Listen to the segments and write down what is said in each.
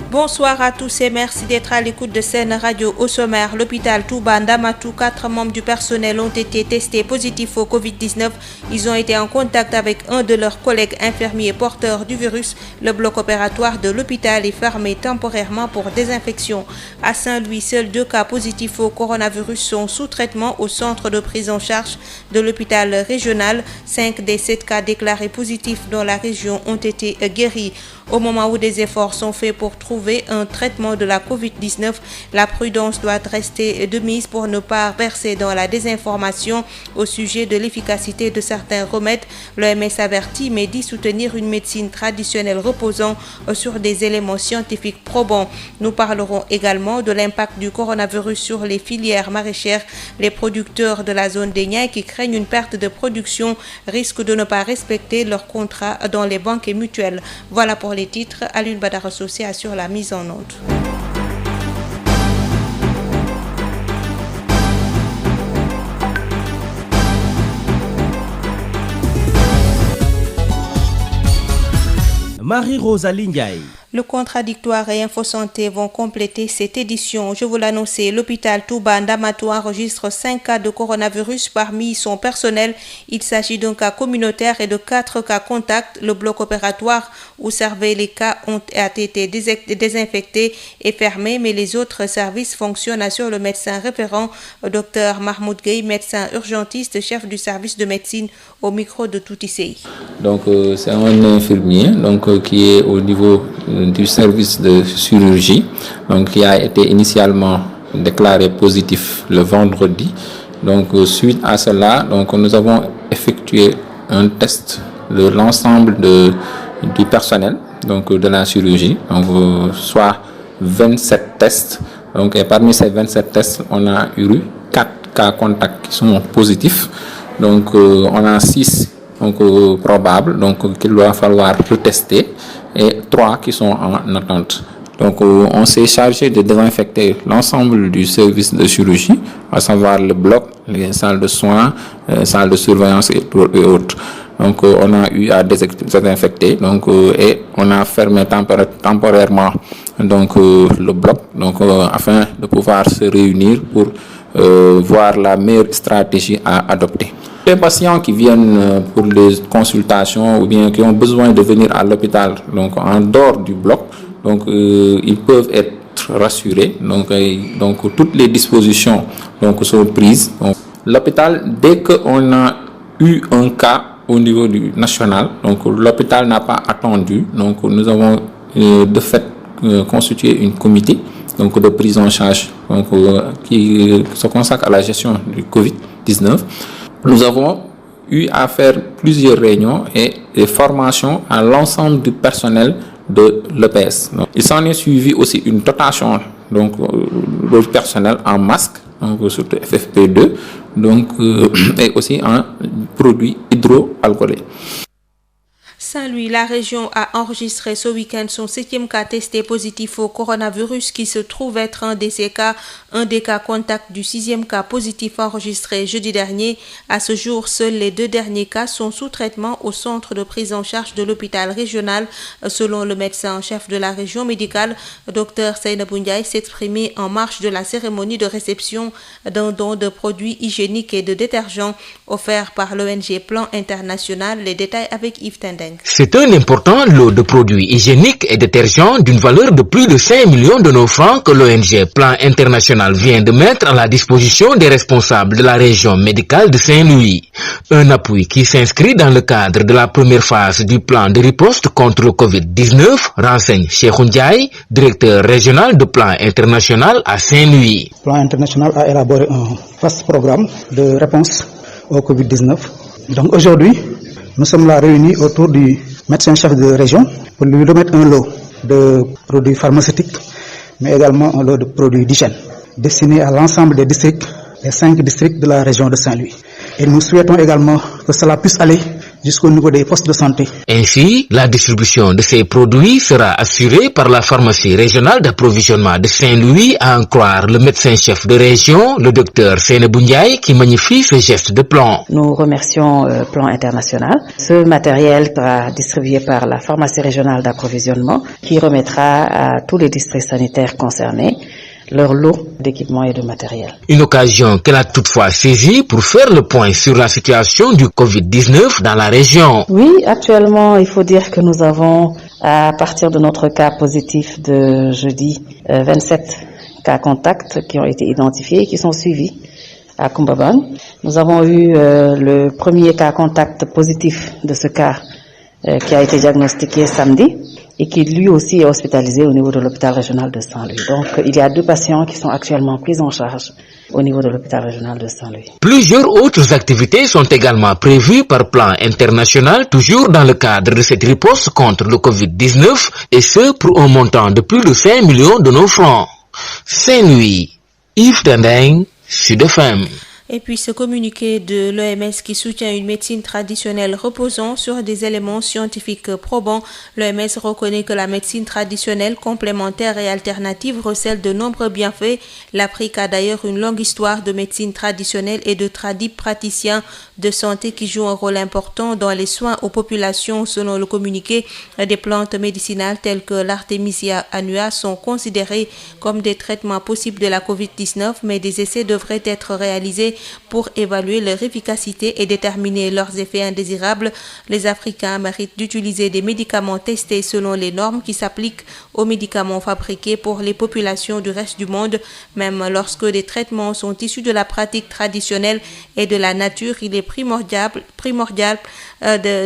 Bonsoir à tous et merci d'être à l'écoute de Sen Radio. Au sommaire, l'hôpital Touba Ndamatou, 4 membres du personnel ont été testés positifs au Covid-19. Ils ont été en contact avec un de leurs collègues infirmiers porteurs du virus. Le bloc opératoire de l'hôpital est fermé temporairement pour désinfection. À Saint-Louis, seuls 2 cas positifs au coronavirus sont sous traitement au centre de prise en charge de l'hôpital régional. 5 des 7 cas déclarés positifs dans la région ont été guéris. Au moment où des efforts sont faits pour trouver un traitement de la Covid-19, la prudence doit rester de mise pour ne pas verser dans la désinformation au sujet de l'efficacité de certains remèdes. L'OMS avertit mais dit soutenir une médecine traditionnelle reposant sur des éléments scientifiques probants. Nous parlerons également de l'impact du coronavirus sur les filières maraîchères. Les producteurs de la zone des Niayes qui craignent une perte de production risquent de ne pas respecter leurs contrats dans les banques et mutuelles. Voilà pour les titres. Alioune Badara Socé assure la mise en onde. Marie-Rosalie Ndiaye. Le contradictoire et InfoSanté vont compléter cette édition. Je vous l'annonçais, l'hôpital Touba Ndamatou enregistre 5 cas de coronavirus parmi son personnel. Il s'agit d'un cas communautaire et de 4 cas contacts. Le bloc opératoire où servaient les cas ont été désinfectés et fermés, mais les autres services fonctionnent, assure le médecin référent, Dr Mahmoud Gueye, médecin urgentiste, chef du service de médecine au micro de Toutissei. Donc c'est un infirmier qui est au niveau du service de chirurgie, qui a été initialement déclaré positif le vendredi. Donc suite à cela, nous avons effectué un test de l'ensemble du personnel de la chirurgie, soit 27 tests. Et parmi ces 27 tests, on a eu 4 cas contacts qui sont positifs. On a 6 probables, qu'il va falloir retester, et 3 qui sont en attente. On s'est chargé de désinfecter l'ensemble du service de chirurgie, à savoir le bloc, les salles de soins, salles de surveillance et autres. On a eu à désinfecter, et on a fermé temporairement le bloc, afin de pouvoir se réunir pour voir la meilleure stratégie à adopter. Les patients qui viennent pour les consultations ou bien qui ont besoin de venir à l'hôpital, en dehors du bloc, ils peuvent être rassurés. Toutes les dispositions sont prises. L'hôpital, dès qu'on a eu un cas au niveau du national, l'hôpital n'a pas attendu. Nous avons de fait constitué une comité de prise en charge qui se consacre à la gestion du Covid-19. Nous avons eu à faire plusieurs réunions et des formations à l'ensemble du personnel de l'EPS. Il s'en est suivi aussi une dotation du personnel en masque, surtout FFP2, et aussi en produits hydroalcooliques. Saint-Louis, la région a enregistré ce week-end son 7e cas testé positif au coronavirus qui se trouve être un des cas contacts du 6e cas positif enregistré jeudi dernier. À ce jour, seuls les 2 derniers cas sont sous traitement au centre de prise en charge de l'hôpital régional. Selon le médecin en chef de la région médicale, Dr Seynabou Ndiaye, s'exprimait en marge de la cérémonie de réception d'un don de produits hygiéniques et de détergents offert par l'ONG Plan International. Les détails avec Yves Tendeng. C'est un important lot de produits hygiéniques et détergents d'une valeur de plus de 5 millions de nos francs que l'ONG Plan International vient de mettre à la disposition des responsables de la région médicale de Saint-Louis. Un appui qui s'inscrit dans le cadre de la première phase du plan de riposte contre le Covid-19, renseigne Cheikh Ndiaye, directeur régional de Plan International à Saint-Louis. Plan International a élaboré un vaste programme de réponse au Covid-19. Donc aujourd'hui, nous sommes là réunis autour du médecin-chef de région pour lui remettre un lot de produits pharmaceutiques, mais également un lot de produits d'hygiène destinés à l'ensemble des districts, les 5 districts de la région de Saint-Louis. Et nous souhaitons également que cela puisse aller jusqu'au niveau des postes de santé. Ainsi, la distribution de ces produits sera assurée par la pharmacie régionale d'approvisionnement de Saint-Louis, à en croire le médecin-chef de région, le docteur Seynabou Ndiaye, qui magnifie ce geste de plan. Nous remercions Plan International. Ce matériel sera distribué par la pharmacie régionale d'approvisionnement qui remettra à tous les districts sanitaires concernés leur lot d'équipements et de matériel. Une occasion qu'elle a toutefois saisie pour faire le point sur la situation du Covid-19 dans la région. Oui, actuellement, il faut dire que nous avons, à partir de notre cas positif de jeudi, 27 cas contacts qui ont été identifiés et qui sont suivis à Kumbabang. Nous avons eu le premier cas contact positif de ce cas qui a été diagnostiqué samedi et qui lui aussi est hospitalisé au niveau de l'hôpital régional de Saint-Louis. Donc il y a 2 patients qui sont actuellement pris en charge au niveau de l'hôpital régional de Saint-Louis. Plusieurs autres activités sont également prévues par Plan International, toujours dans le cadre de cette riposte contre le Covid-19, et ce pour un montant de plus de 5 millions de nos francs. Saint-Louis, Yves Tendeng, Sud FM. Et puis ce communiqué de l'OMS qui soutient une médecine traditionnelle reposant sur des éléments scientifiques probants. L'OMS reconnaît que la médecine traditionnelle, complémentaire et alternative recèle de nombreux bienfaits. L'Afrique a d'ailleurs une longue histoire de médecine traditionnelle et de praticiens de santé qui jouent un rôle important dans les soins aux populations. Selon le communiqué, des plantes médicinales telles que l'Artemisia annua sont considérées comme des traitements possibles de la COVID-19, mais des essais devraient être réalisés pour évaluer leur efficacité et déterminer leurs effets indésirables. Les Africains méritent d'utiliser des médicaments testés selon les normes qui s'appliquent aux médicaments fabriqués pour les populations du reste du monde. Même lorsque des traitements sont issus de la pratique traditionnelle et de la nature, il est primordial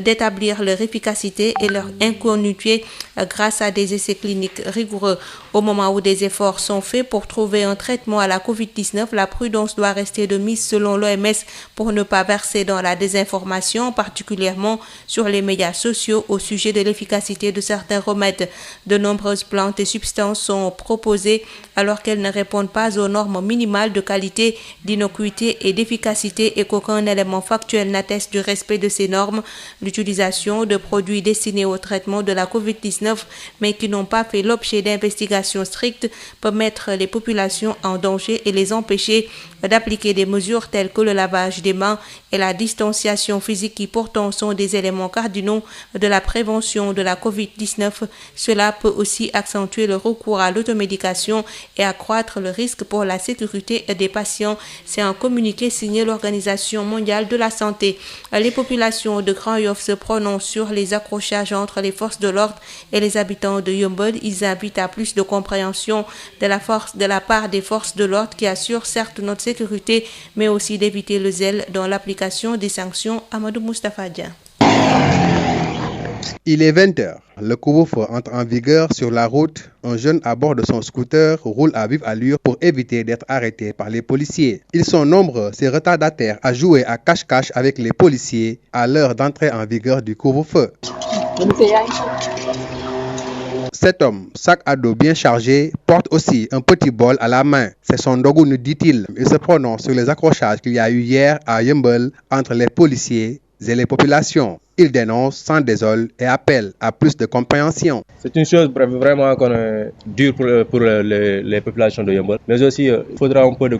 d'établir leur efficacité et leur incognitude grâce à des essais cliniques rigoureux. Au moment où des efforts sont faits pour trouver un traitement à la COVID-19, la prudence doit rester de mise selon l'OMS pour ne pas verser dans la désinformation, particulièrement sur les médias sociaux au sujet de l'efficacité de certains remèdes. De nombreuses plantes et substances sont proposées alors qu'elles ne répondent pas aux normes minimales de qualité, d'innocuité et d'efficacité et qu'aucun élément factuel n'atteste du respect de ces normes. L'utilisation de produits destinés au traitement de la COVID-19 mais qui n'ont pas fait l'objet d'investigations strictes peut mettre les populations en danger et les empêcher d'appliquer des mesures telles que le lavage des mains et la distanciation physique qui pourtant sont des éléments cardinaux de la prévention de la COVID-19. Cela peut aussi accentuer le recours à l'automédication et accroître le risque pour la sécurité des patients. C'est un communiqué signé l'Organisation mondiale de la santé. Les populations de Grand Yoff se prononcent sur les accrochages entre les forces de l'ordre et les habitants de Yeumbeul. Ils invitent à plus de compréhension de la part des forces de l'ordre qui assurent certes notre sécurité, mais aussi d'éviter le zèle dans l'application des sanctions. Amadou Moustapha Dian. Il est 20h. Le couvre-feu entre en vigueur sur la route. Un jeune à bord de son scooter roule à vive allure pour éviter d'être arrêté par les policiers. Ils sont nombreux, ces retardataires, à jouer à cache-cache avec les policiers à l'heure d'entrée en vigueur du couvre-feu. Cet homme, sac à dos bien chargé, porte aussi un petit bol à la main. C'est son dogout, nous dit-il. Il se prononce sur les accrochages qu'il y a eu hier à Yeumbeul entre les policiers et les populations. Il dénonce, s'en désole et appelle à plus de compréhension. C'est une chose vraiment dure pour les populations de Yeumbeul, mais aussi il faudra un peu de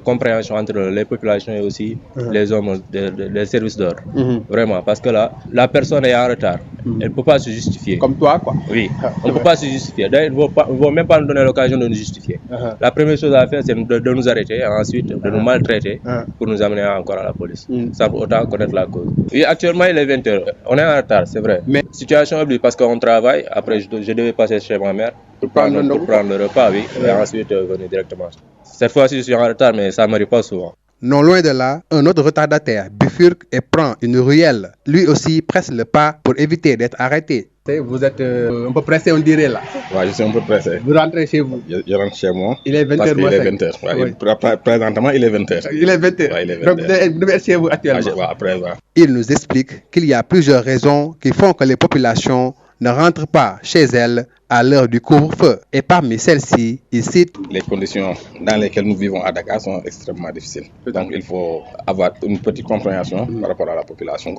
compréhension entre les populations et aussi les hommes des services d'ordre. Vraiment, parce que là, la personne est en retard. Elle ne peut pas se justifier. Comme toi, quoi. Oui, on ne peut pas se justifier. D'ailleurs, il ne faut même pas nous donner l'occasion de nous justifier. La première chose à faire, c'est de nous arrêter, et ensuite de nous maltraiter pour nous amener encore à la police, sans pour autant connaître la cause. Oui, actuellement, il est 20h. On est en retard, c'est vrai. Mais situation oblige parce qu'on travaille. Après, je devais passer chez ma mère pour prendre le repas, oui, et ensuite venir directement. Cette fois-ci, je suis en retard, mais ça ne m'arrive pas souvent. Non loin de là, un autre retardataire bifurque et prend une ruelle. Lui aussi presse le pas pour éviter d'être arrêté. Vous êtes un peu pressé, on dirait là. Oui, je suis un peu pressé. Vous rentrez chez vous? Je rentre chez moi. Il est 20h. Parce qu'il est 20h. Oui. Présentement, il est 20h. Il est 20h. Ouais, il est 20h. Donc vous devez être chez vous actuellement. À présent. Il nous explique qu'il y a plusieurs raisons qui font que les populations ne rentrent pas chez elles à l'heure du couvre-feu. Et parmi celles-ci, il cite les conditions dans lesquelles nous vivons à Dakar sont extrêmement difficiles. Donc il faut avoir une petite compréhension par rapport à la population. Il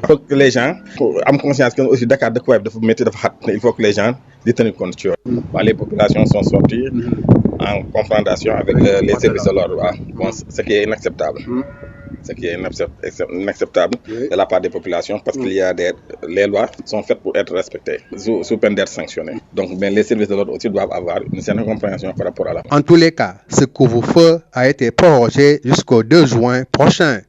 faut que les gens aient conscience que aussi Dakar de quoi il faut que les gens détiennent compte. Les populations sont sorties en confrontation avec les services de l'ordre, ce qui est inacceptable. Ce qui est inacceptable de la part des populations parce qu'il y a les lois sont faites pour être respectées sous peine d'être sanctionnées. Donc les services de l'ordre aussi doivent avoir une certaine compréhension par rapport à la... En tous les cas, ce couvre-feu a été prorogé jusqu'au 2 juin prochain.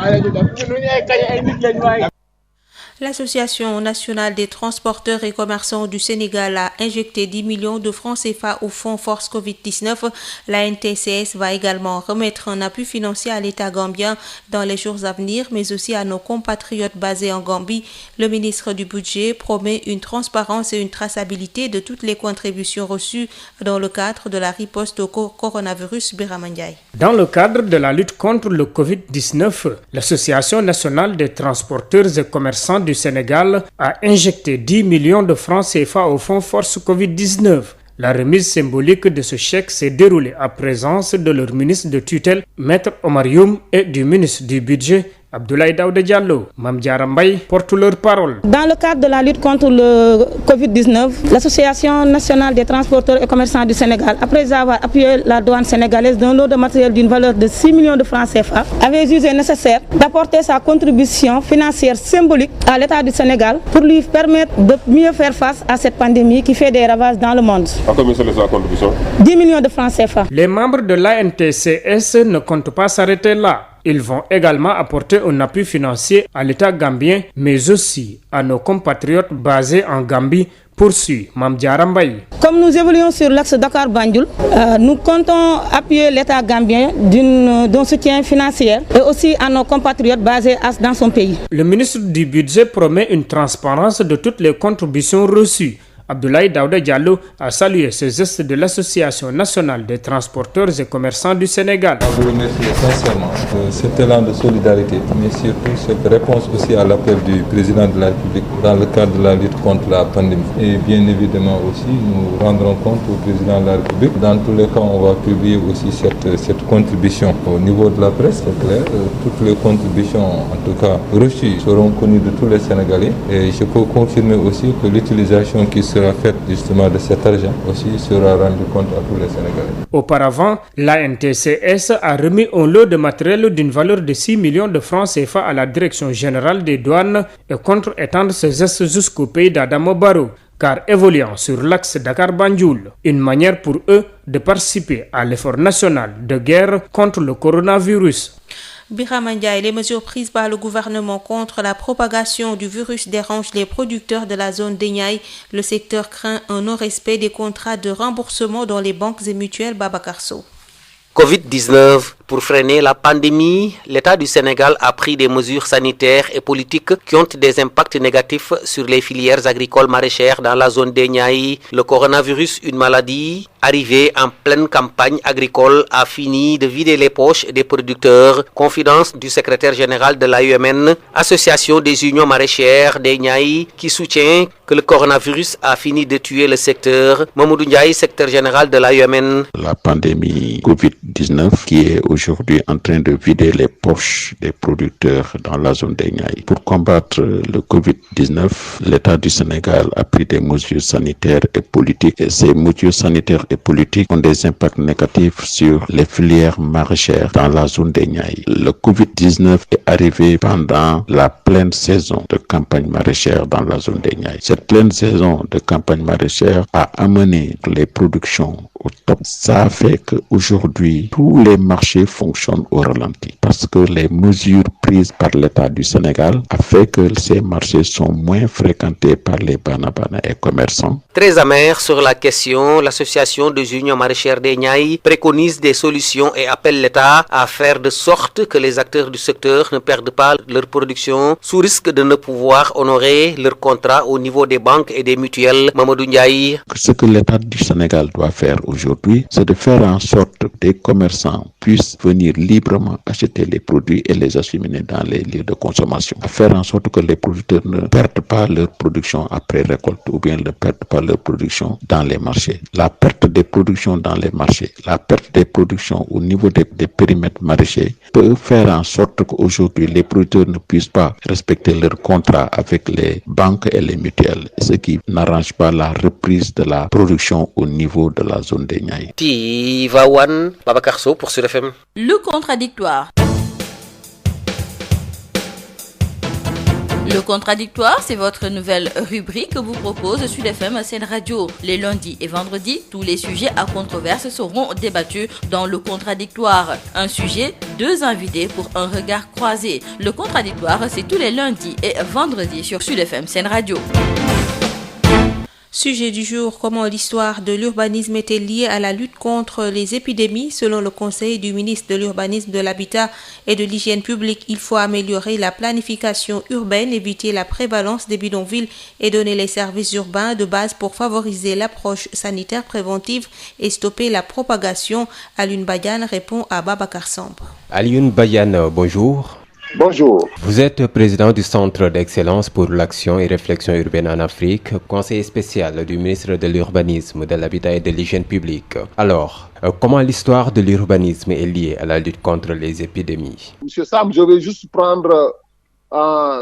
L'Association nationale des transporteurs et commerçants du Sénégal a injecté 10 millions de francs CFA au fonds Force Covid-19. La NTCS va également remettre un appui financier à l'État gambien dans les jours à venir, mais aussi à nos compatriotes basés en Gambie. Le ministre du Budget promet une transparence et une traçabilité de toutes les contributions reçues dans le cadre de la riposte au coronavirus. Biramandiaï. Dans le cadre de la lutte contre le Covid-19, l'Association nationale des transporteurs et commerçants du Sénégal a injecté 10 millions de francs CFA au fonds Force Covid-19. La remise symbolique de ce chèque s'est déroulée à présence de leur ministre de tutelle, Maître Omar Youm, et du ministre du Budget, Abdoulaye Daouda Diallo. Mame Diarra Mbaye porte leur parole. Dans le cadre de la lutte contre le Covid-19, l'Association nationale des transporteurs et commerçants du Sénégal, après avoir appuyé la douane sénégalaise d'un lot de matériel d'une valeur de 6 millions de francs CFA, avait jugé nécessaire d'apporter sa contribution financière symbolique à l'État du Sénégal pour lui permettre de mieux faire face à cette pandémie qui fait des ravages dans le monde. À combien c'est la contribution ? 10 millions de francs CFA. Les membres de l'ANTCS ne comptent pas s'arrêter là. Ils vont également apporter un appui financier à l'État gambien, mais aussi à nos compatriotes basés en Gambie, poursuit Mame Diarra Mbaye. Comme nous évoluons sur l'axe Dakar-Banjul, nous comptons appuyer l'État gambien d'un soutien financier et aussi à nos compatriotes basés dans son pays. Le ministre du Budget promet une transparence de toutes les contributions reçues. Abdoulaye Daouda Diallo a salué ce geste de l'Association nationale des transporteurs et commerçants du Sénégal. Je vous remercie sincèrement cet élan de solidarité, mais surtout cette réponse aussi à l'appel du président de la République dans le cadre de la lutte contre la pandémie. Et bien évidemment aussi, nous rendrons compte au président de la République. Dans tous les cas, on va publier aussi cette contribution au niveau de la presse, c'est clair. Toutes les contributions, en tout cas reçues, seront connues de tous les Sénégalais. Et je peux confirmer aussi que l'utilisation qui sera faite justement de cet argent aussi sera rendu compte à tous les Sénégalais. Auparavant, l'ANTCS a remis un lot de matériel d'une valeur de 6 millions de francs CFA à la Direction générale des douanes et compte étendre ce geste jusqu'au pays d'Adama Barrow, car évoluant sur l'axe Dakar-Banjul, une manière pour eux de participer à l'effort national de guerre contre le coronavirus. Biramandiaï, les mesures prises par le gouvernement contre la propagation du virus dérangent les producteurs de la zone d'Eniaï. Le secteur craint un non-respect des contrats de remboursement dans les banques et mutuelles. Babacar Sow. Covid-19. Pour freiner la pandémie, l'État du Sénégal a pris des mesures sanitaires et politiques qui ont des impacts négatifs sur les filières agricoles maraîchères dans la zone d'Eniaï. Le coronavirus, une maladie arrivée en pleine campagne agricole, a fini de vider les poches des producteurs. Confidence du secrétaire général de l'AUMN, Association des unions maraîchères d'Eniaï, qui soutient que le coronavirus a fini de tuer le secteur. Mamoudou Ndiaye, secrétaire général de l'AUMN. La pandémie Covid-19 qui est aujourd'hui en train de vider les poches des producteurs dans la zone d'Eniaï. Pour combattre le Covid-19, l'État du Sénégal a pris des mesures sanitaires et politiques. Et ces mesures sanitaires et politiques ont des impacts négatifs sur les filières maraîchères dans la zone d'Eniaï. Le Covid-19 est arrivé pendant la pleine saison de campagne maraîchère dans la zone d'Eniaï. Cette pleine saison de campagne maraîchère a amené les productions au top. Ça a fait qu'aujourd'hui, tous les marchés fonctionnent au ralenti parce que les mesures prises par l'État du Sénégal a fait que ces marchés sont moins fréquentés par les banabana et commerçants. Très amer sur la question, l'association des unions maraîchères d'Eniaï préconise des solutions et appelle l'État à faire de sorte que les acteurs du secteur ne perdent pas leur production sous risque de ne pouvoir honorer leurs contrats au niveau des banques et des mutuelles. Mamadou Ndiaye. Ce que l'État du Sénégal doit faire aujourd'hui, c'est de faire en sorte que des commerçants puissent venir librement acheter les produits et les acheminer dans les lieux de consommation. Faire en sorte que les producteurs ne perdent pas leur production après récolte ou bien ne perdent pas leur production dans les marchés. La perte des productions dans les marchés, la perte des productions au niveau des périmètres maraîchers peut faire en sorte qu'aujourd'hui les producteurs ne puissent pas respecter leurs contrats avec les banques et les mutuelles, ce qui n'arrange pas la reprise de la production au niveau de la zone des Niayes. Tivaouane, Babacar Sow pour Sud FM. Le contradictoire. Le contradictoire, c'est votre nouvelle rubrique que vous propose Sud FM Sen Radio. Les lundis et vendredis, tous les sujets à controverse seront débattus dans le contradictoire. Un sujet, deux invités pour un regard croisé. Le contradictoire, c'est tous les lundis et vendredis sur Sud FM Sen Radio. Sujet du jour, comment l'histoire de l'urbanisme était liée à la lutte contre les épidémies. Selon le conseil du ministre de l'Urbanisme, de l'Habitat et de l'Hygiène publique, il faut améliorer la planification urbaine, éviter la prévalence des bidonvilles et donner les services urbains de base pour favoriser l'approche sanitaire préventive et stopper la propagation. Alioune Badiane répond à Babacar Samb. Alioune Badiane, bonjour. Bonjour. Vous êtes président du Centre d'excellence pour l'action et réflexion urbaine en Afrique, conseiller spécial du ministre de l'Urbanisme, de l'Habitat et de l'Hygiène publique. Alors, comment l'histoire de l'urbanisme est liée à la lutte contre les épidémies? Monsieur Sam, je vais juste prendre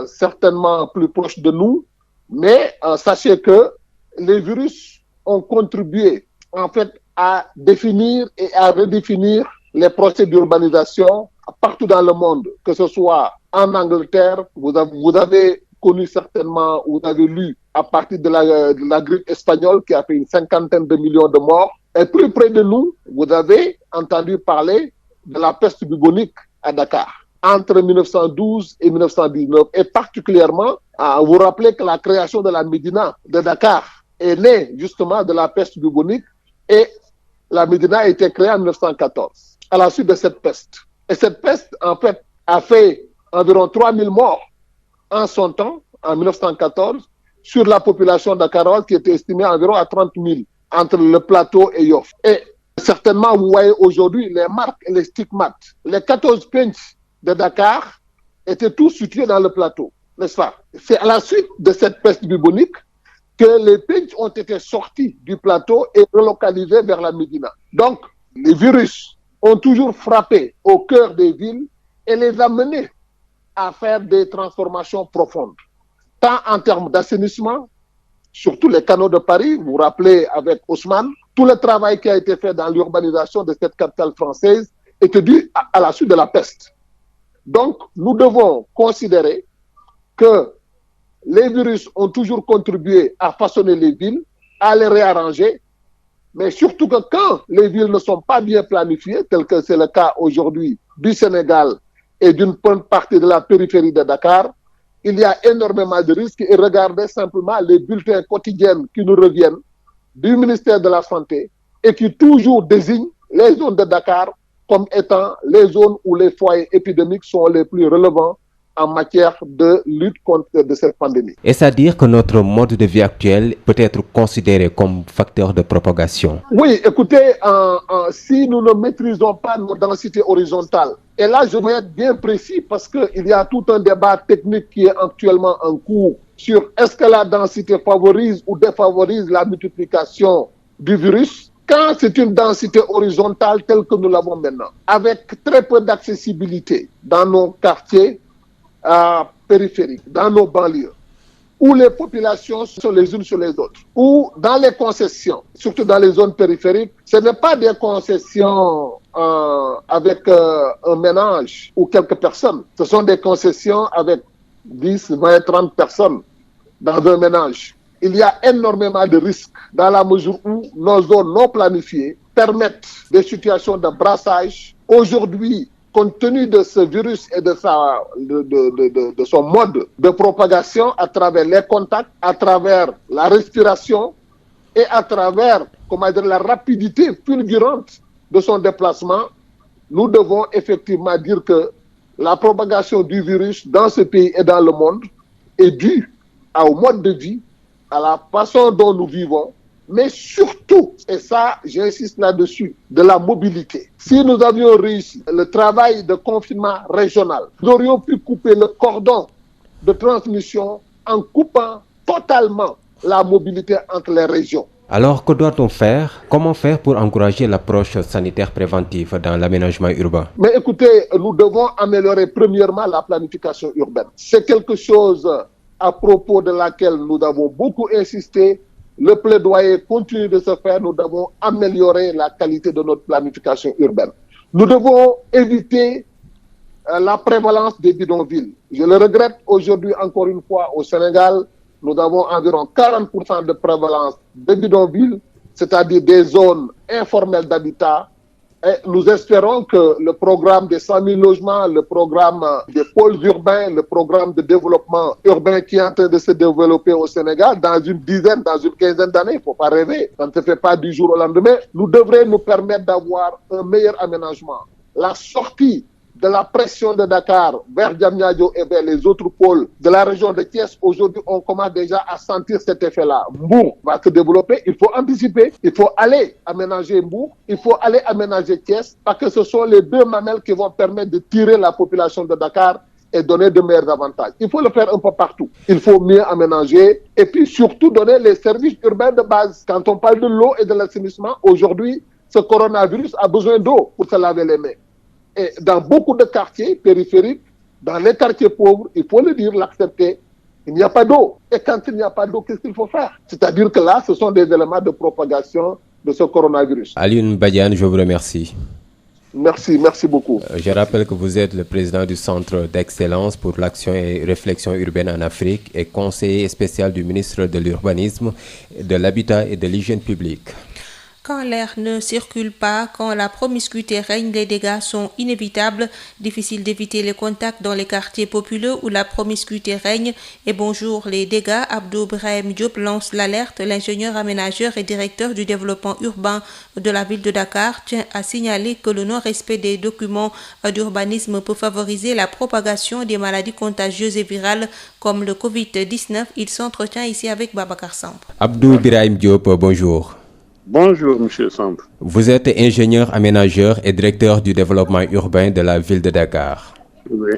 certainement plus proche de nous, mais sachez que les virus ont contribué en fait à définir et à redéfinir les procès d'urbanisation partout dans le monde, que ce soit en Angleterre, vous avez connu certainement, vous avez lu à partir de la grippe espagnole qui a fait une 50aine de millions de morts. Et plus près de nous, vous avez entendu parler de la peste bubonique à Dakar entre 1912 et 1919. Et particulièrement, vous vous rappelez que la création de la Médina de Dakar est née justement de la peste bubonique et la Médina a été créée en 1914 à la suite de cette peste. Et cette peste, en fait, a fait environ 3000 morts en son temps, en 1914, sur la population dakaroise qui était estimée environ à 30 000 entre le plateau et Yoff. Et certainement, vous voyez aujourd'hui les marques et les stigmates. Les 14 pinches de Dakar étaient tous situés dans le plateau, n'est-ce pas? C'est à la suite de cette peste bubonique que les pinches ont été sortis du plateau et relocalisés vers la Médina. Donc, les virus ont toujours frappé au cœur des villes et les amené à faire des transformations profondes, tant en termes d'assainissement, surtout les canaux de Paris, vous vous rappelez avec Haussmann, tout le travail qui a été fait dans l'urbanisation de cette capitale française était dû à la suite de la peste. Donc, nous devons considérer que les virus ont toujours contribué à façonner les villes, à les réarranger, mais surtout que quand les villes ne sont pas bien planifiées, tel que c'est le cas aujourd'hui du Sénégal et d'une bonne partie de la périphérie de Dakar, il y a énormément de risques. Et regardez simplement les bulletins quotidiens qui nous reviennent du ministère de la Santé et qui toujours désignent les zones de Dakar comme étant les zones où les foyers épidémiques sont les plus relevants en matière de lutte contre cette pandémie. Est-ce à dire que notre mode de vie actuel peut être considéré comme facteur de propagation? Oui, écoutez, si nous ne maîtrisons pas nos densités horizontales, et là je vais être bien précis parce qu'il y a tout un débat technique qui est actuellement en cours sur est-ce que la densité favorise ou défavorise la multiplication du virus. Quand c'est une densité horizontale telle que nous l'avons maintenant, avec très peu d'accessibilité dans nos quartiers, périphériques, dans nos banlieues, où les populations sont les unes sur les autres, ou dans les concessions, surtout dans les zones périphériques, ce n'est pas des concessions avec un ménage ou quelques personnes, ce sont des concessions avec 10, 20, 30 personnes dans un ménage. Il y a énormément de risques dans la mesure où nos zones non planifiées permettent des situations de brassage. Aujourd'hui, compte tenu de ce virus et de son mode de propagation à travers les contacts, à travers la respiration et à travers, la rapidité fulgurante de son déplacement, nous devons effectivement dire que la propagation du virus dans ce pays et dans le monde est due au mode de vie, à la façon dont nous vivons mais surtout, et ça, j'insiste là-dessus, de la mobilité. Si nous avions réussi le travail de confinement régional, nous aurions pu couper le cordon de transmission en coupant totalement la mobilité entre les régions. Alors, que doit-on faire? Comment faire pour encourager l'approche sanitaire préventive dans l'aménagement urbain? Mais écoutez, nous devons améliorer premièrement la planification urbaine. C'est quelque chose à propos de laquelle nous avons beaucoup insisté. Le plaidoyer continue de se faire. Nous devons améliorer la qualité de notre planification urbaine. Nous devons éviter la prévalence des bidonvilles. Je le regrette aujourd'hui encore une fois au Sénégal. Nous avons environ 40% de prévalence de bidonvilles, c'est-à-dire des zones informelles d'habitat. Et nous espérons que le programme des 100 000 logements, le programme des pôles urbains, le programme de développement urbain qui est en train de se développer au Sénégal, dans une dizaine, dans une quinzaine d'années, il ne faut pas rêver, ça ne se fait pas du jour au lendemain, nous devrait nous permettre d'avoir un meilleur aménagement. La sortie de la pression de Dakar vers Diamniadio et vers les autres pôles de la région de Thiès, aujourd'hui, on commence déjà à sentir cet effet-là. Mbour va se développer, il faut anticiper, il faut aller aménager Mbour, il faut aller aménager Thiès, parce que ce sont les deux mamelles qui vont permettre de tirer la population de Dakar et donner de meilleurs avantages. Il faut le faire un peu partout. Il faut mieux aménager et puis surtout donner les services urbains de base. Quand on parle de l'eau et de l'assainissement, aujourd'hui, ce coronavirus a besoin d'eau pour se laver les mains. Et dans beaucoup de quartiers périphériques, dans les quartiers pauvres, il faut le dire, l'accepter, il n'y a pas d'eau. Et quand il n'y a pas d'eau, qu'est-ce qu'il faut faire? C'est-à-dire que là, ce sont des éléments de propagation de ce coronavirus. Alioune Badiane, je vous remercie. Merci beaucoup. Je rappelle que vous êtes le président du Centre d'excellence pour l'action et réflexion urbaine en Afrique et conseiller spécial du ministre de l'Urbanisme, de l'Habitat et de l'Hygiène publique. Quand l'air ne circule pas, quand la promiscuité règne, les dégâts sont inévitables. Difficile d'éviter les contacts dans les quartiers populeux où la promiscuité règne. Et bonjour les dégâts, Abdou Brahim Diop lance l'alerte. L'ingénieur aménageur et directeur du développement urbain de la ville de Dakar tient à signaler que le non-respect des documents d'urbanisme peut favoriser la propagation des maladies contagieuses et virales comme le Covid-19. Il s'entretient ici avec Babacar Samb. Abdou Brahim Diop, bonjour. Bonjour, monsieur Samb. Vous êtes ingénieur aménageur et directeur du développement urbain de la ville de Dakar. Oui.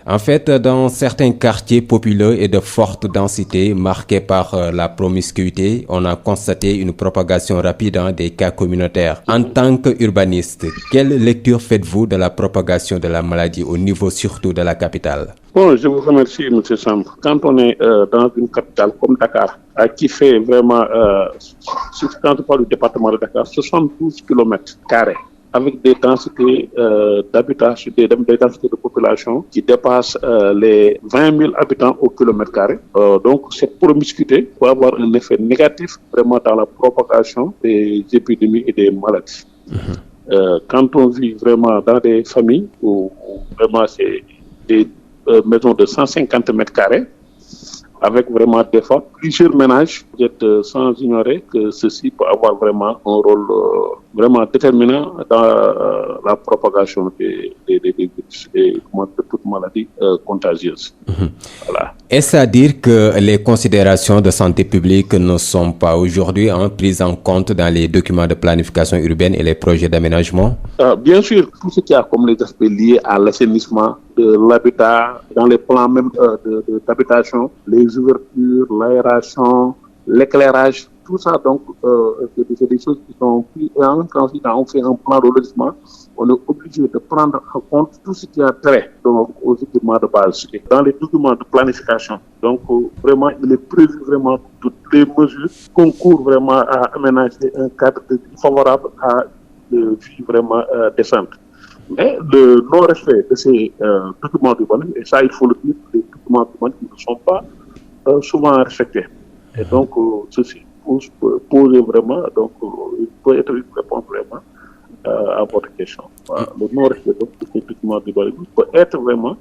En fait, dans certains quartiers populeux et de forte densité marqués par la promiscuité, on a constaté une propagation rapide des cas communautaires. En tant qu'urbaniste, quelle lecture faites-vous de la propagation de la maladie au niveau surtout de la capitale? Bon, je vous remercie, M. Samb. Quand on est dans une capitale comme Dakar, qui fait vraiment, quand on parle du département de Dakar, 72 km², avec des densités d'habitat, des densités de population qui dépassent les 20 000 habitants au kilomètre-carré. Donc, cette promiscuité peut avoir un effet négatif vraiment dans la propagation des épidémies et des maladies. Quand on vit vraiment dans des familles où vraiment c'est des maisons de 150 m², avec vraiment des fois plusieurs ménages, vous êtes sans ignorer que ceci peut avoir vraiment un rôle vraiment déterminant dans la propagation des virus et de toute maladie contagieuse. Voilà. Est-ce à dire que les considérations de santé publique ne sont pas aujourd'hui prises en compte dans les documents de planification urbaine et les projets d'aménagement? Bien sûr, tout ce qu'il y a comme les aspects liés à l'assainissement de l'habitat, dans les plans même d'habitation, les ouvertures, l'aération, l'éclairage, tout ça, donc, c'est des choses qui sont prises. Et en même temps, quand on fait un plan de lotissement, on est obligé de prendre en compte tout ce qui a trait donc, aux équipements de base. Et dans les documents de planification, donc, vraiment, il est prévu vraiment toutes les mesures qui concourent vraiment à aménager un cadre de vie favorable à une vie vraiment décente. Mais le non-respect de ces documents d'urbanisme, et ça, il faut le dire, les documents d'urbanisme ne sont pas souvent respectés. Et donc, ceci pose vraiment, donc, il peut être une réponse vraiment à votre question. Le non-respect de ces documents d'urbanisme peut être vraiment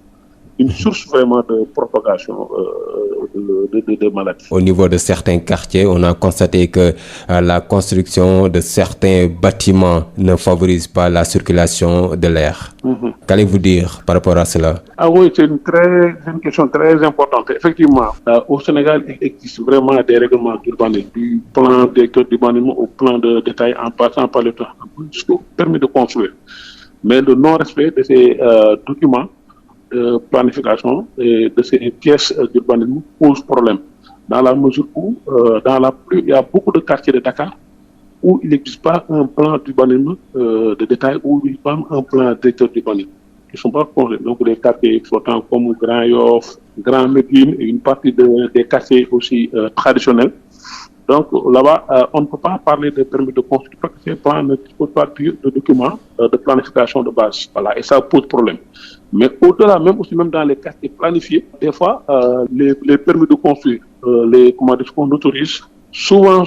une source vraiment de propagation de maladies. Au niveau de certains quartiers, on a constaté que la construction de certains bâtiments ne favorise pas la circulation de l'air. Qu'allez-vous dire par rapport à cela? Ah oui, c'est une question très importante. Effectivement, au Sénégal, il existe vraiment des règlements d'urbanisme, du plan directeur d'urbanisme au plan de détail en passant par le temps, jusqu'au permis de construire. Mais le non-respect de ces documents de planification et de ces pièces d'urbanisme pose problème. Dans la mesure où, il y a beaucoup de quartiers de Dakar où il n'existe pas un plan d'urbanisme de détail, où il n'y a pas un plan directeur d'urbanisme. Ils ne sont pas construits. Donc les quartiers flottants comme Grand Yoff, Grand Médine et une partie des quartiers aussi traditionnels. Donc là-bas, on ne peut pas parler de permis de construire parce que ces plans ne disposent pas de documents de planification de base. Voilà, et ça pose problème. Mais au-delà, même dans les quartiers planifiés, des fois, les permis de construire, qu'on autorise, souvent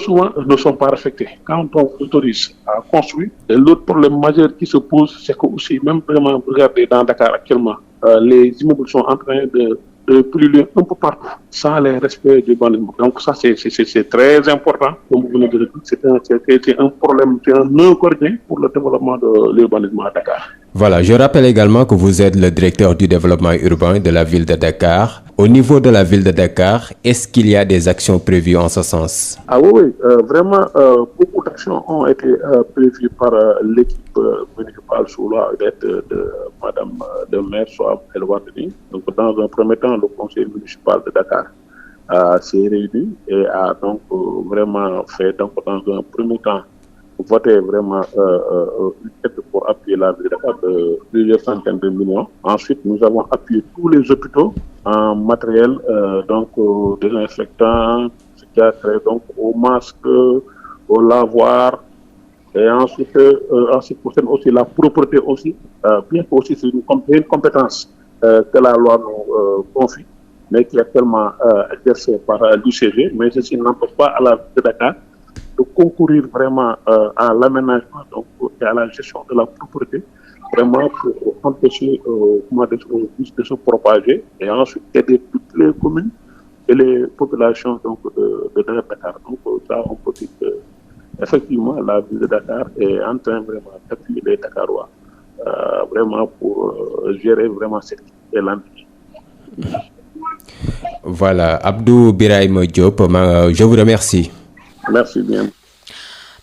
ne sont pas respectés. Quand on autorise à construire, l'autre problème majeur qui se pose, c'est que aussi, même vraiment, regardez dans Dakar actuellement, les immeubles sont en train de pulluler un peu partout, sans les respects du urbanisme. Donc ça, c'est très important. Comme vous venez de le dire, c'est un problème, c'est un nœud gordien pour le développement de l'urbanisme à Dakar. Voilà, je rappelle également que vous êtes le directeur du développement urbain de la ville de Dakar. Au niveau de la ville de Dakar, est-ce qu'il y a des actions prévues en ce sens? Ah oui, vraiment, beaucoup d'actions ont été prévues par l'équipe municipale sous la tête de Madame le maire Soham El Wardini. Donc, dans un premier temps, le conseil municipal de Dakar s'est réuni et a donc vraiment fait, donc, dans un premier temps, voter vraiment une aide pour appuyer la ville de Dakar de plusieurs centaines de millions. Ensuite, nous avons appuyé tous les hôpitaux en matériel, donc désinfectant, psychiatre, donc aux masques, aux lavoirs. Et ensuite concerne aussi la propreté aussi, bien que aussi c'est une compétence que la loi nous confie, mais qui est actuellement exercée par l'UCG, mais ceci n'empêche pas à la ville de Dakar de concourir vraiment à l'aménagement et à la gestion de la propreté, vraiment pour empêcher le virus de se propager et ensuite aider toutes les communes et les populations de Dakar. Donc ça, on peut dire que effectivement, la ville de Dakar est en train vraiment d'appuyer les Dakarois vraiment pour gérer vraiment cette l'endémie. Voilà, Abdou Birahim Diop, je vous remercie. Merci bien.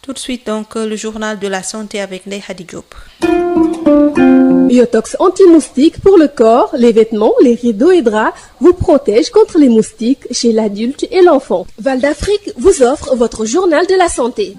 Tout de suite, donc, le journal de la santé avec Ndeye Hadi Diop. Biotox anti-moustique pour le corps, les vêtements, les rideaux et draps vous protège contre les moustiques chez l'adulte et l'enfant. Val d'Afrique vous offre votre journal de la santé.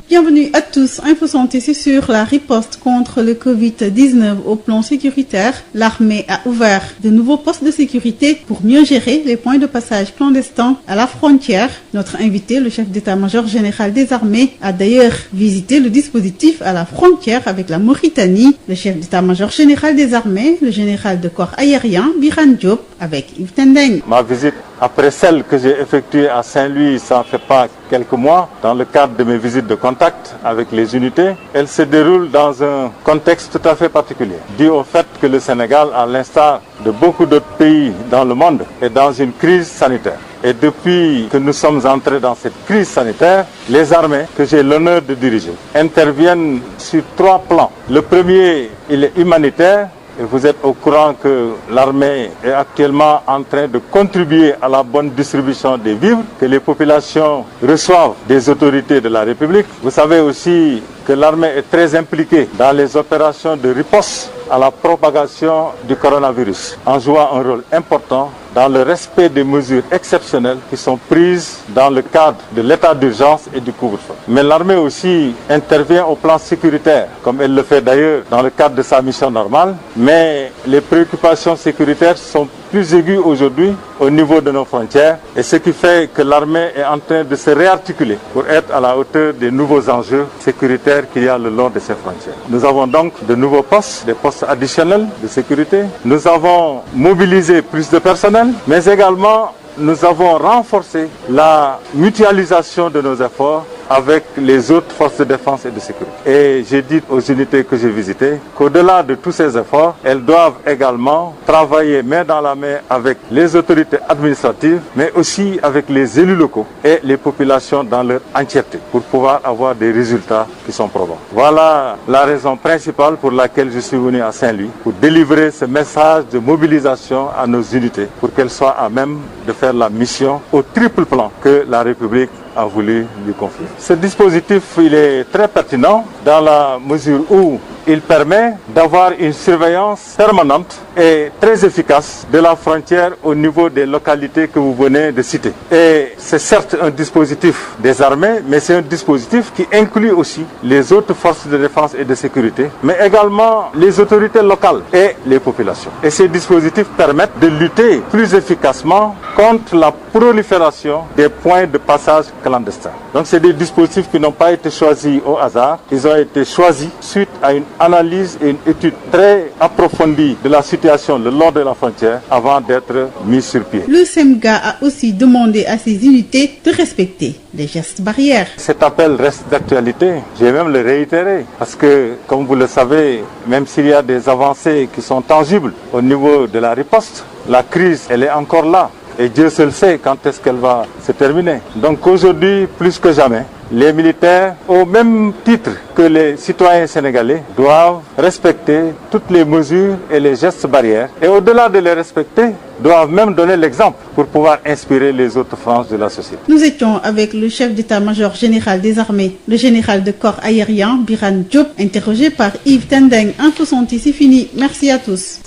Bienvenue à tous. Info Santé, c'est sur la riposte contre le Covid-19 au plan sécuritaire. L'armée a ouvert de nouveaux postes de sécurité pour mieux gérer les points de passage clandestins à la frontière. Notre invité, le chef d'état-major général des armées, a d'ailleurs visité le dispositif à la frontière avec la Mauritanie. Le chef d'état-major général des armées, le général de corps aérien, Birane Diop, avec Yves Tendeng. Ma visite, après celle que j'ai effectuée à Saint-Louis, ça ne fait pas quelques mois, dans le cadre de mes visites de contact avec les unités, elle se déroule dans un contexte tout à fait particulier, dû au fait que le Sénégal, à l'instar de beaucoup d'autres pays dans le monde, est dans une crise sanitaire. Et depuis que nous sommes entrés dans cette crise sanitaire, les armées que j'ai l'honneur de diriger interviennent sur 3 plans. Le premier, il est humanitaire. Et vous êtes au courant que l'armée est actuellement en train de contribuer à la bonne distribution des vivres que les populations reçoivent des autorités de la République. Vous savez aussi que l'armée est très impliquée dans les opérations de riposte à la propagation du coronavirus, en jouant un rôle important dans le respect des mesures exceptionnelles qui sont prises dans le cadre de l'état d'urgence et du couvre-feu. Mais l'armée aussi intervient au plan sécuritaire, comme elle le fait d'ailleurs dans le cadre de sa mission normale. Mais les préoccupations sécuritaires sont plus aiguës aujourd'hui au niveau de nos frontières, et ce qui fait que l'armée est en train de se réarticuler pour être à la hauteur des nouveaux enjeux sécuritaires qu'il y a le long de ces frontières. Nous avons donc de nouveaux postes, des postes additionnels de sécurité. Nous avons mobilisé plus de personnel, mais également nous avons renforcé la mutualisation de nos efforts avec les autres forces de défense et de sécurité. Et j'ai dit aux unités que j'ai visitées qu'au-delà de tous ces efforts, elles doivent également travailler main dans la main avec les autorités administratives, mais aussi avec les élus locaux et les populations dans leur entièreté pour pouvoir avoir des résultats qui sont probants. Voilà la raison principale pour laquelle je suis venu à Saint-Louis, pour délivrer ce message de mobilisation à nos unités pour qu'elles soient à même de faire la mission au triple plan que la République a voulu lui confier. Ce dispositif, il est très pertinent dans la mesure où il permet d'avoir une surveillance permanente et très efficace de la frontière au niveau des localités que vous venez de citer. Et c'est certes un dispositif des armées, mais c'est un dispositif qui inclut aussi les autres forces de défense et de sécurité, mais également les autorités locales et les populations. Et ces dispositifs permettent de lutter plus efficacement contre la prolifération des points de passage clandestins. Donc c'est des dispositifs qui n'ont pas été choisis au hasard, ils ont été choisis suite à une analyse et une étude très approfondie de la situation le long de la frontière avant d'être mis sur pied. Le SEMGA a aussi demandé à ses unités de respecter les gestes barrières. Cet appel reste d'actualité, je vais même le réitérer, parce que, comme vous le savez, même s'il y a des avancées qui sont tangibles au niveau de la riposte, la crise, elle est encore là. Et Dieu seul sait quand est-ce qu'elle va se terminer. Donc aujourd'hui, plus que jamais, les militaires, au même titre que les citoyens sénégalais, doivent respecter toutes les mesures et les gestes barrières. Et au-delà de les respecter, doivent même donner l'exemple pour pouvoir inspirer les autres franges de la société. Nous étions avec le chef d'état-major général des armées, le général de corps aérien, Biran Diop, interrogé par Yves Tendeng. Info Santé, c'est fini. Merci à tous.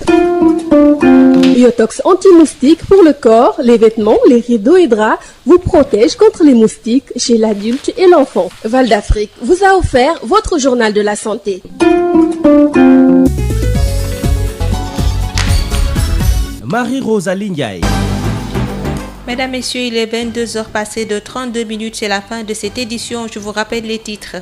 Biotox anti-moustique pour le corps, les vêtements, les rideaux et draps vous protège contre les moustiques chez l'adulte et l'enfant. Val d'Afrique vous a offert votre journal de la santé. Marie-Rosalie Ndiaye. Mesdames, Messieurs, il est 22h passé de 32 minutes. C'est la fin de cette édition. Je vous rappelle les titres.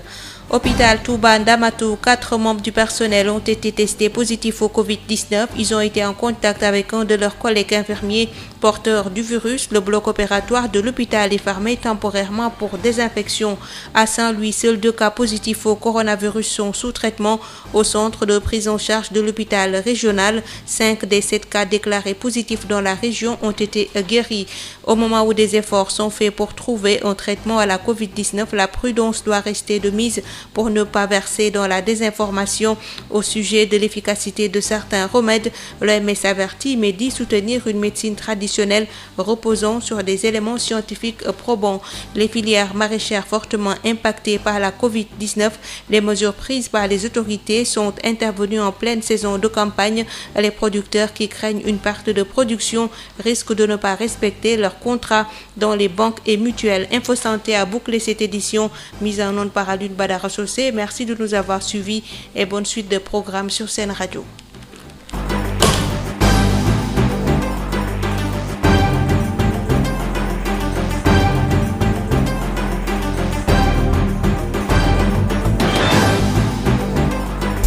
Hôpital Touba Ndamatou, 4 membres du personnel ont été testés positifs au Covid-19. Ils ont été en contact avec un de leurs collègues infirmiers porteurs du virus. Le bloc opératoire de l'hôpital est fermé temporairement pour désinfection. À Saint-Louis, seuls 2 cas positifs au coronavirus sont sous traitement au centre de prise en charge de l'hôpital régional. 5 des 7 cas déclarés positifs dans la région ont été guéris. Au moment où des efforts sont faits pour trouver un traitement à la Covid-19, la prudence doit rester de mise pour ne pas verser dans la désinformation au sujet de l'efficacité de certains remèdes. L'OMS avertit mais dit soutenir une médecine traditionnelle reposant sur des éléments scientifiques probants. Les filières maraîchères fortement impactées par la Covid-19, les mesures prises par les autorités sont intervenues en pleine saison de campagne. Les producteurs qui craignent une perte de production risquent de ne pas respecter leurs contrats dans les banques et mutuelles. Info Santé a bouclé cette édition mise en onde par Alune Badara. Merci de nous avoir suivis et bonne suite de programmes sur Sen Radio.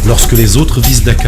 Lorsque les autres visent Dakar,